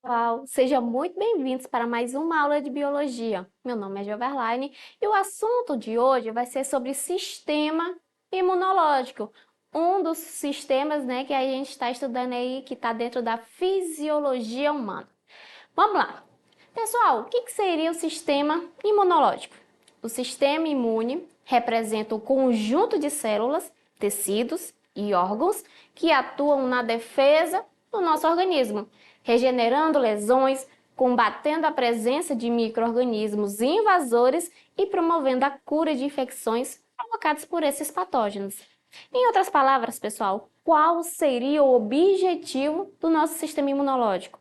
Pessoal, sejam muito bem-vindos para mais uma aula de biologia. Meu nome é Joverlaine e o assunto de hoje vai ser sobre sistema imunológico, um dos sistemas, que a gente está estudando aí, que está dentro da fisiologia humana. Vamos lá. Pessoal, o que seria o sistema imunológico? O sistema imune representa um conjunto de células, tecidos e órgãos que atuam na defesa do nosso organismo, regenerando lesões, combatendo a presença de micro-organismos invasores e promovendo a cura de infecções provocadas por esses patógenos. Em outras palavras, pessoal, qual seria o objetivo do nosso sistema imunológico?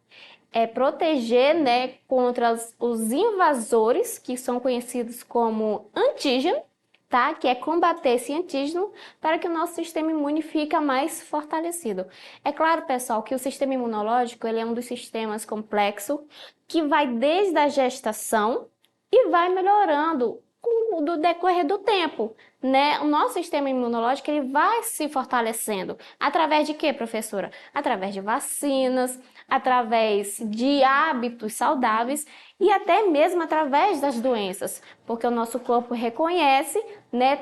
É proteger, contra os invasores, que são conhecidos como antígeno, tá? Que é combater esse antígeno para que o nosso sistema imune fique mais fortalecido. É claro, pessoal, que o sistema imunológico ele é um dos sistemas complexos que vai desde a gestação e vai melhorando com o decorrer do tempo, né? O nosso sistema imunológico ele vai se fortalecendo através de quê, professora? Através de vacinas, através de hábitos saudáveis e até mesmo através das doenças, porque o nosso corpo reconhece,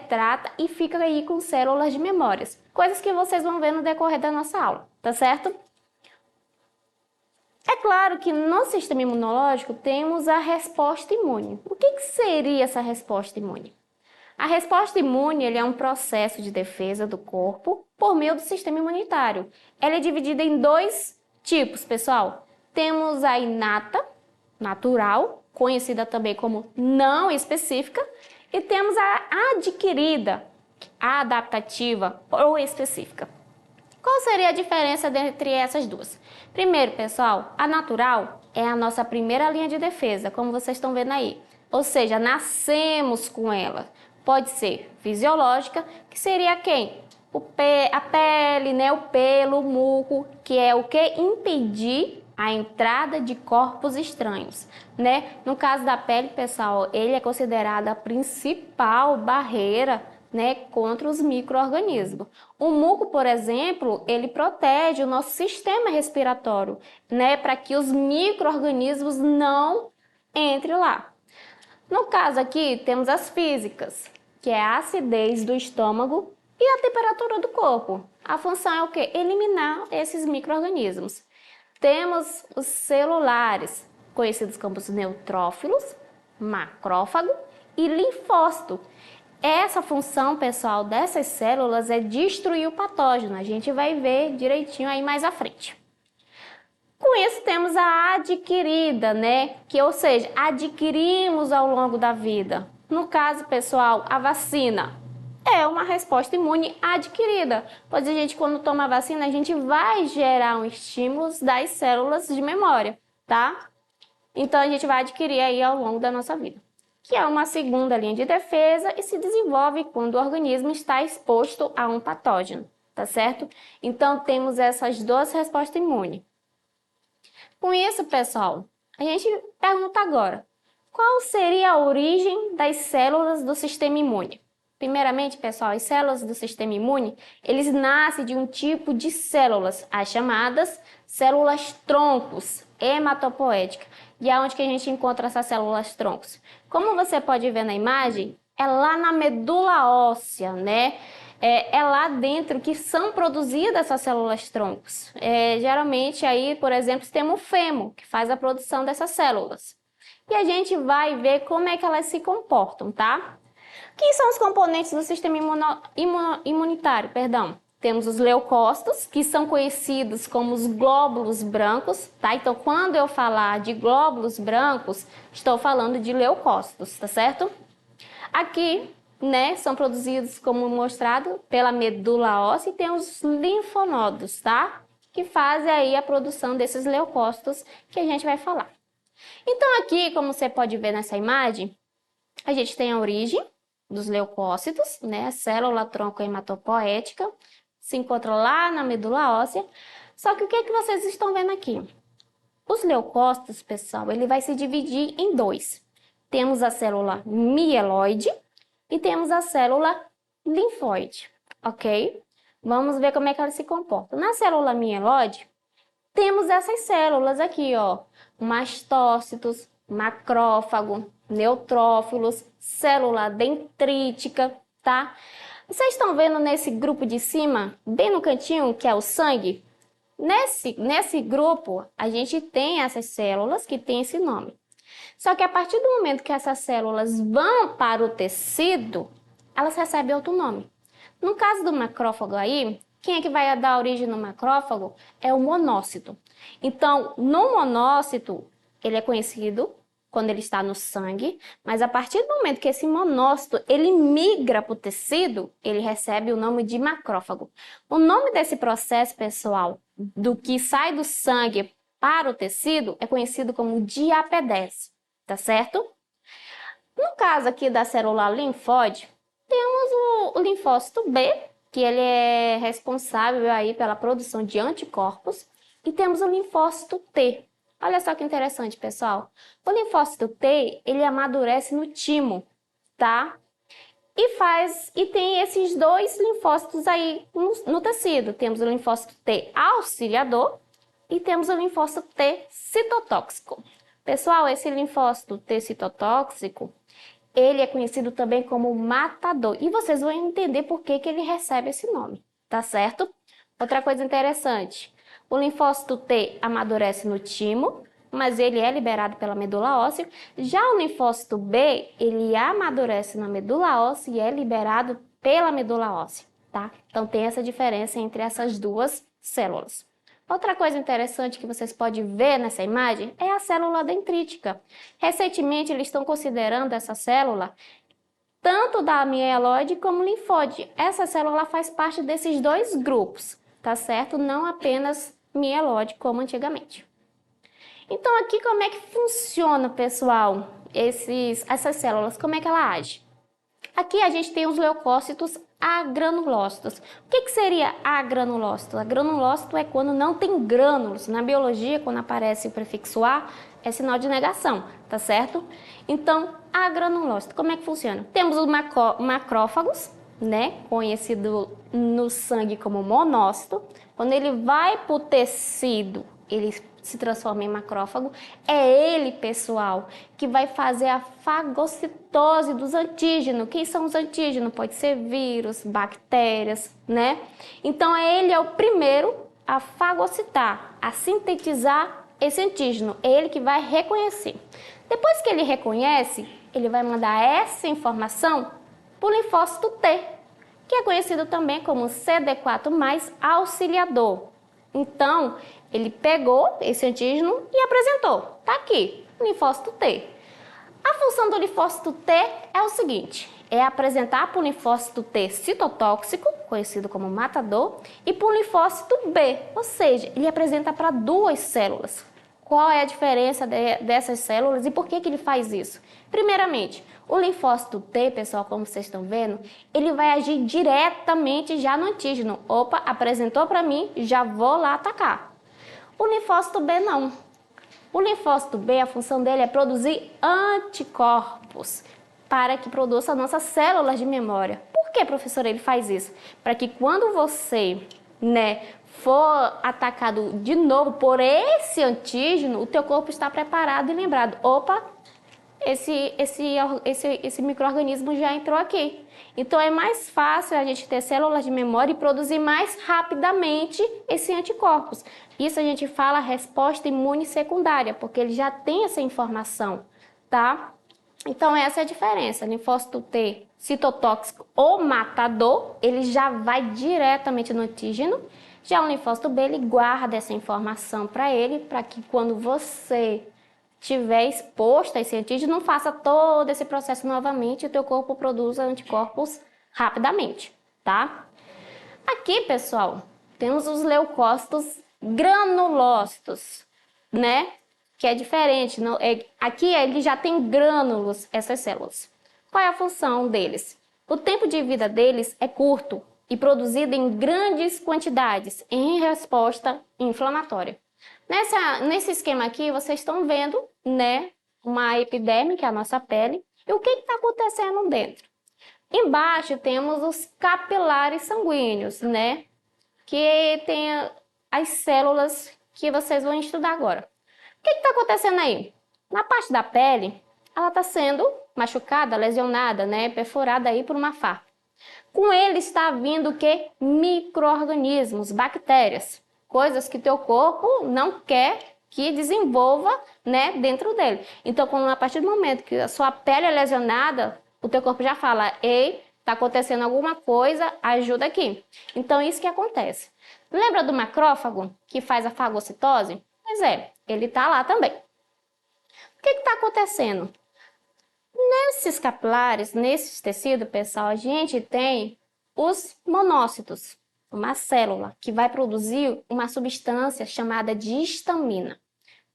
trata e fica aí com células de memórias, coisas que vocês vão ver no decorrer da nossa aula, tá certo? É claro que no sistema imunológico temos a resposta imune. O que seria essa resposta imune? A resposta imune é um processo de defesa do corpo por meio do sistema imunitário. Ela é dividida em dois tipos, pessoal. Temos a inata, natural, conhecida também como não específica, e temos a adquirida, a adaptativa ou específica. Qual seria a diferença entre essas duas? Primeiro, pessoal, a natural é a nossa primeira linha de defesa, como vocês estão vendo aí. Ou seja, nascemos com ela. Pode ser fisiológica, que seria quem? A pele, o pelo, o muco, que é o que? Impedir a entrada de corpos estranhos, No caso da pele, pessoal, ele é considerada a principal barreira contra os micro-organismos. O muco, por exemplo, ele protege o nosso sistema respiratório, para que os micro-organismos não entrem lá. No caso aqui, temos as físicas, que é a acidez do estômago e a temperatura do corpo. A função é o quê? Eliminar esses micro-organismos. Temos os celulares, conhecidos como os neutrófilos, macrófago e linfócito. Essa função, pessoal, dessas células é destruir o patógeno. A gente vai ver direitinho aí mais à frente. Com isso, temos a adquirida, ou seja, adquirimos ao longo da vida. No caso, pessoal, a vacina é uma resposta imune adquirida. Pois a gente, quando toma a vacina, a gente vai gerar um estímulo das células de memória, tá? Então, a gente vai adquirir aí ao longo da nossa vida, que é uma segunda linha de defesa e se desenvolve quando o organismo está exposto a um patógeno, tá certo? Então, temos essas duas respostas imunes. Com isso, pessoal, a gente pergunta agora, qual seria a origem das células do sistema imune? Primeiramente, pessoal, as células do sistema imune, eles nascem de um tipo de células, as chamadas células troncos, hematopoéticas. E aonde que a gente encontra essas células troncos? Como você pode ver na imagem, é lá na medula óssea, É lá dentro que são produzidas essas células troncos. Geralmente aí, por exemplo, temos o fêmur, que faz a produção dessas células. E a gente vai ver como é que elas se comportam, tá? Quem são os componentes do sistema imunitário? Temos os leucócitos, que são conhecidos como os glóbulos brancos, tá? Então, quando eu falar de glóbulos brancos, estou falando de leucócitos, tá certo? Aqui, são produzidos, como mostrado, pela medula óssea e tem os linfonodos, tá? Que fazem aí a produção desses leucócitos que a gente vai falar. Então, aqui, como você pode ver nessa imagem, a gente tem a origem dos leucócitos, a célula tronco hematopoética, se encontra lá na medula óssea. Só que o que é que vocês estão vendo aqui? Os leucócitos, pessoal, ele vai se dividir em dois. Temos a célula mieloide e temos a célula linfóide, ok? Vamos ver como é que ela se comporta. Na célula mieloide, temos essas células aqui, ó, mastócitos, macrófago, neutrófilos, célula dendrítica, tá? Vocês estão vendo nesse grupo de cima, bem no cantinho, que é o sangue? Nesse grupo, a gente tem essas células que têm esse nome. Só que a partir do momento que essas células vão para o tecido, elas recebem outro nome. No caso do macrófago aí, quem é que vai dar origem no macrófago? É o monócito. Então, no monócito, ele é conhecido quando ele está no sangue, mas a partir do momento que esse monócito ele migra para o tecido, ele recebe o nome de macrófago. O nome desse processo, pessoal, do que sai do sangue para o tecido, é conhecido como diapedese, tá certo? No caso aqui da célula linfóide, temos o linfócito B, que ele é responsável aí pela produção de anticorpos, e temos o linfócito T. Olha só que interessante, pessoal. O linfócito T, ele amadurece no timo, tá? E tem esses dois linfócitos aí no tecido. Temos o linfócito T auxiliador e temos o linfócito T citotóxico. Pessoal, esse linfócito T citotóxico, ele é conhecido também como matador. E vocês vão entender por que ele recebe esse nome, tá certo? Outra coisa interessante, o linfócito T amadurece no timo, mas ele é liberado pela medula óssea. Já o linfócito B, ele amadurece na medula óssea e é liberado pela medula óssea, tá? Então tem essa diferença entre essas duas células. Outra coisa interessante que vocês podem ver nessa imagem é a célula dendrítica. Recentemente, eles estão considerando essa célula tanto da mieloide como linfóide. Essa célula faz parte desses dois grupos, tá certo? Não apenas mieloide como antigamente. Então, aqui como é que funciona, pessoal, essas células? Como é que ela age? Aqui a gente tem os leucócitos agranulócitos. O que seria agranulócito? Agranulócito é quando não tem grânulos. Na biologia, quando aparece o prefixo A, é sinal de negação, tá certo? Então, agranulócito, como é que funciona? Temos os macrófagos, né? Conhecido no sangue como monócito. Quando ele vai para o tecido, ele se transforma em macrófago. É ele, pessoal, que vai fazer a fagocitose dos antígenos. Quem são os antígenos? Pode ser vírus, bactérias, né? Então, ele é o primeiro a fagocitar, a sintetizar esse antígeno. É ele que vai reconhecer. Depois que ele reconhece, ele vai mandar essa informação para o linfócito T, que é conhecido também como CD4+ auxiliador. Então, ele pegou esse antígeno e apresentou. Tá aqui, linfócito T. A função do linfócito T é o seguinte, é apresentar para o linfócito T citotóxico, conhecido como matador, e para o linfócito B, ou seja, ele apresenta para duas células. Qual é a diferença dessas células e por que ele faz isso? Primeiramente, o linfócito T, pessoal, como vocês estão vendo, ele vai agir diretamente já no antígeno. Opa, apresentou para mim, já vou lá atacar. O linfócito B não. O linfócito B, a função dele é produzir anticorpos para que produza nossas células de memória. Por que, professora, ele faz isso? Para que quando você, for atacado de novo por esse antígeno, o teu corpo está preparado e lembrado. Opa, esse micro-organismo já entrou aqui. Então é mais fácil a gente ter células de memória e produzir mais rapidamente esses anticorpos. Isso a gente fala resposta imune secundária, porque ele já tem essa informação, tá? Então essa é a diferença. Linfócito T citotóxico ou matador, ele já vai diretamente no antígeno. Já o linfócito B, ele guarda essa informação para ele, para que quando você tiver exposto a esse antígeno, não faça todo esse processo novamente e o teu corpo produza anticorpos rapidamente, tá? Aqui, pessoal, temos os leucócitos granulócitos, né? Que é diferente. Aqui ele já tem grânulos, essas células. Qual é a função deles? O tempo de vida deles é curto e produzido em grandes quantidades em resposta inflamatória. Nesse esquema aqui, vocês estão vendo, uma epiderme, que é a nossa pele, e o que está acontecendo dentro? Embaixo temos os capilares sanguíneos, que tem as células que vocês vão estudar agora. O que está acontecendo aí? Na parte da pele, ela está sendo machucada, lesionada, né? Perfurada aí por uma farpa. Com ele está vindo o quê? Micro-organismos, bactérias, coisas que teu corpo não quer que desenvolva, né, dentro dele. Então, a partir do momento que a sua pele é lesionada, o teu corpo já fala, ei, está acontecendo alguma coisa, ajuda aqui. Então, isso que acontece. Lembra do macrófago que faz a fagocitose? Pois é, ele está lá também. O que está acontecendo? Nesses capilares, nesses tecidos, pessoal, a gente tem os monócitos, uma célula que vai produzir uma substância chamada de histamina.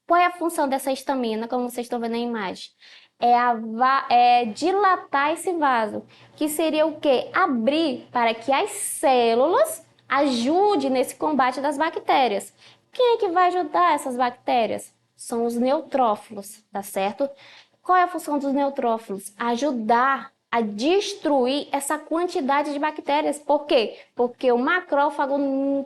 Qual é a função dessa histamina, como vocês estão vendo na imagem? É dilatar esse vaso, que seria o quê? Abrir para que as células ajudem nesse combate das bactérias. Quem é que vai ajudar essas bactérias? São os neutrófilos, tá certo? Qual é a função dos neutrófilos? Ajudar a destruir essa quantidade de bactérias. Por quê? Porque o macrófago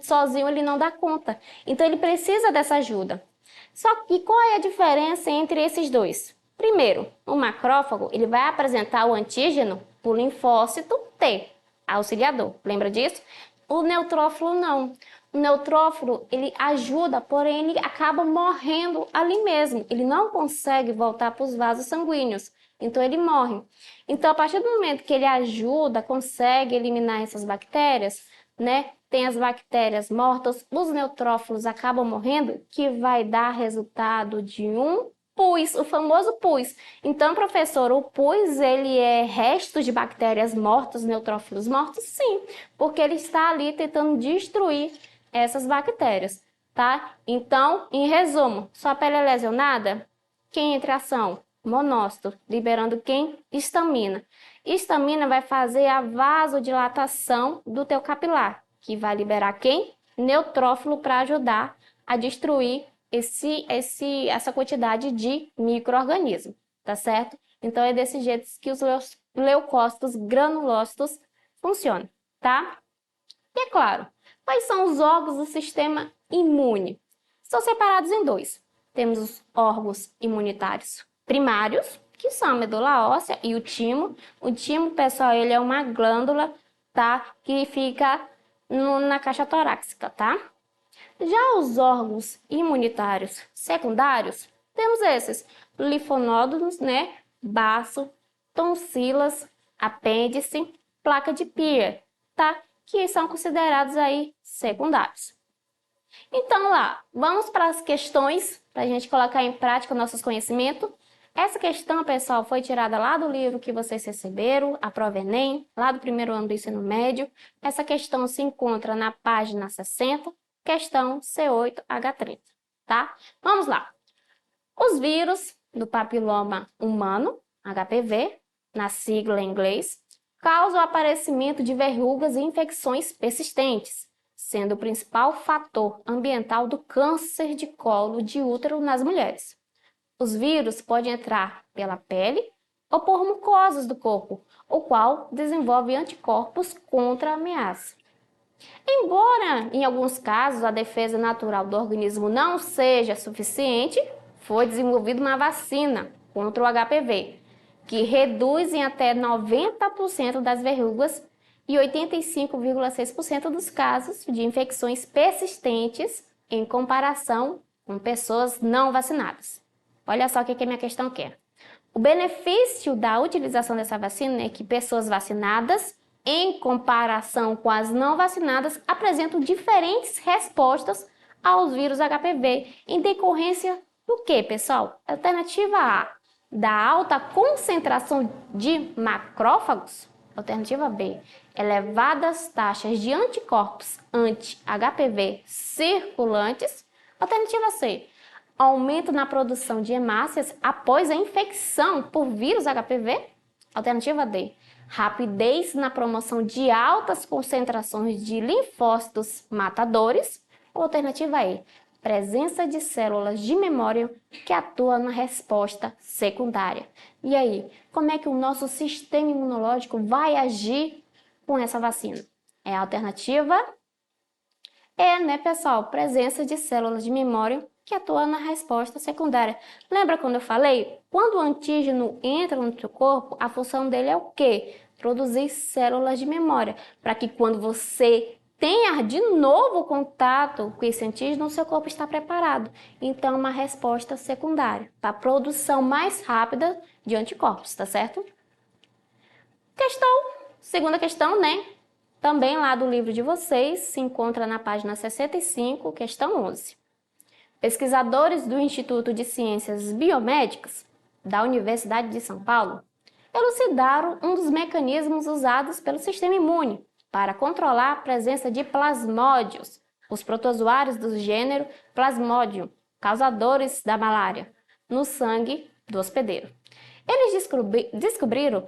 sozinho ele não dá conta. Então ele precisa dessa ajuda. Só que qual é a diferença entre esses dois? Primeiro, o macrófago ele vai apresentar o antígeno por linfócito T, auxiliador. Lembra disso? O neutrófilo não. O neutrófilo ele ajuda, porém ele acaba morrendo ali mesmo. Ele não consegue voltar para os vasos sanguíneos. Então ele morre. Então a partir do momento que ele ajuda, consegue eliminar essas bactérias, né? Tem as bactérias mortas, os neutrófilos acabam morrendo, que vai dar resultado de um pus, o famoso pus. Então, professor, o pus ele é resto de bactérias mortas, neutrófilos mortos? Sim, porque ele está ali tentando destruir essas bactérias, tá? Então, em resumo, sua pele é lesionada? Quem entra em ação? Monócito, liberando quem? Histamina. Histamina vai fazer a vasodilatação do teu capilar, que vai liberar quem? Neutrófilo para ajudar a destruir essa quantidade de micro-organismos, tá certo? Então é desse jeito que os leucócitos granulócitos funcionam, tá? E é claro, quais são os órgãos do sistema imune? São separados em dois. Temos os órgãos imunitários primários, que são a medula óssea e o timo. O timo, pessoal, ele é uma glândula, tá? Que fica na caixa torácica, tá? Já os órgãos imunitários secundários, temos esses linfonodos, né? Baço, tonsilas, apêndice, placa de Peer, tá? Que são considerados aí secundários. Então lá, vamos para as questões, para a gente colocar em prática nossos conhecimentos. Essa questão, pessoal, foi tirada lá do livro que vocês receberam, a prova Enem, lá do primeiro ano do ensino médio. Essa questão se encontra na página 60, questão C8H30, tá? Vamos lá. Os vírus do papiloma humano, HPV, na sigla em inglês, causam o aparecimento de verrugas e infecções persistentes, sendo o principal fator ambiental do câncer de colo de útero nas mulheres. Os vírus podem entrar pela pele ou por mucosas do corpo, o qual desenvolve anticorpos contra a ameaça. Embora, em alguns casos, a defesa natural do organismo não seja suficiente, foi desenvolvida uma vacina contra o HPV, que reduz em até 90% das verrugas e 85,6% dos casos de infecções persistentes em comparação com pessoas não vacinadas. Olha só o que a minha questão quer. O benefício da utilização dessa vacina é que pessoas vacinadas, em comparação com as não vacinadas, apresentam diferentes respostas aos vírus HPV, em decorrência do que, pessoal? Alternativa A, da alta concentração de macrófagos. Alternativa B, elevadas taxas de anticorpos anti-HPV circulantes. Alternativa C, aumento na produção de hemácias após a infecção por vírus HPV. Alternativa D, rapidez na promoção de altas concentrações de linfócitos matadores. Ou alternativa E, presença de células de memória que atuam na resposta secundária. E aí, como é que o nosso sistema imunológico vai agir com essa vacina? É a alternativa É, né, pessoal? Presença de células de memória que atuam na resposta secundária. Lembra quando eu falei? Quando o antígeno entra no seu corpo, a função dele é o quê? Produzir células de memória, para que quando você tenha de novo contato com esse antígeno, o seu corpo está preparado. Então, uma resposta secundária, para a produção mais rápida de anticorpos, tá certo? Segunda questão, né? Também lá do livro de vocês, se encontra na página 65, questão 11. Pesquisadores do Instituto de Ciências Biomédicas da Universidade de São Paulo elucidaram um dos mecanismos usados pelo sistema imune para controlar a presença de plasmódios, os protozoários do gênero Plasmodium, causadores da malária, no sangue do hospedeiro. Eles descobriram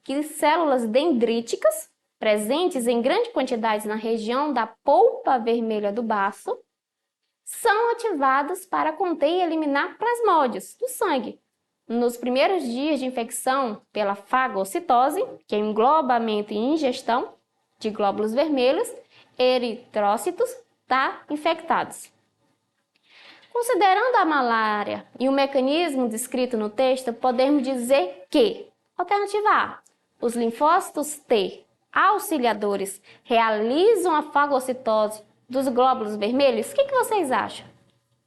que células dendríticas, presentes em grande quantidade na região da polpa vermelha do baço, são ativadas para conter e eliminar plasmódios do sangue. Nos primeiros dias de infecção pela fagocitose, que é o englobamento e ingestão de glóbulos vermelhos, eritrócitos infectados. Considerando a malária e o mecanismo descrito no texto, podemos dizer que, alternativa A, os linfócitos T auxiliadores realizam a fagocitose dos glóbulos vermelhos? O que vocês acham?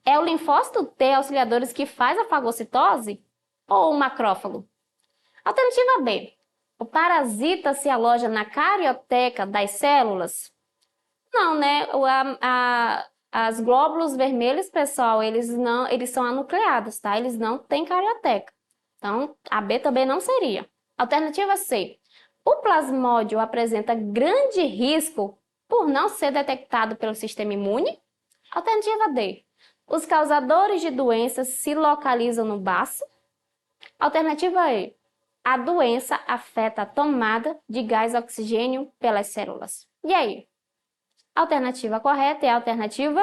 É o linfócito T auxiliadores que faz a fagocitose ou o macrófago? Alternativa B, o parasita se aloja na carioteca das células? Não, né? As glóbulos vermelhos, pessoal, eles são anucleados, tá? Eles não têm carioteca. Então, a B também não seria. Alternativa C. O plasmódio apresenta grande risco por não ser detectado pelo sistema imune? Alternativa D. Os causadores de doenças se localizam no baço? Alternativa E. A doença afeta a tomada de gás oxigênio pelas células. E aí? A alternativa correta é a alternativa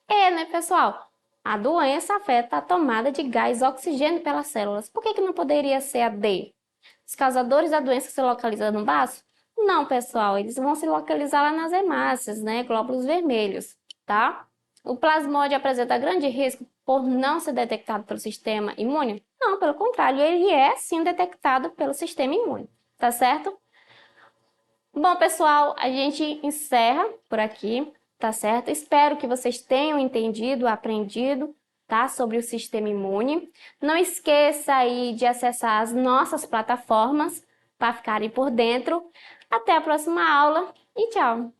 E, né, pessoal? A doença afeta a tomada de gás oxigênio pelas células. Por que não poderia ser a D? Os causadores da doença se localizam no baço? Não, pessoal, eles vão se localizar lá nas hemácias, né, glóbulos vermelhos, tá? O plasmódio apresenta grande risco por não ser detectado pelo sistema imune? Não, pelo contrário, ele é sim detectado pelo sistema imune, tá certo? Bom, pessoal, a gente encerra por aqui, tá certo? Espero que vocês tenham entendido, aprendido, tá? Sobre o sistema imune. Não esqueça aí de acessar as nossas plataformas para ficarem por dentro. Até a próxima aula e tchau!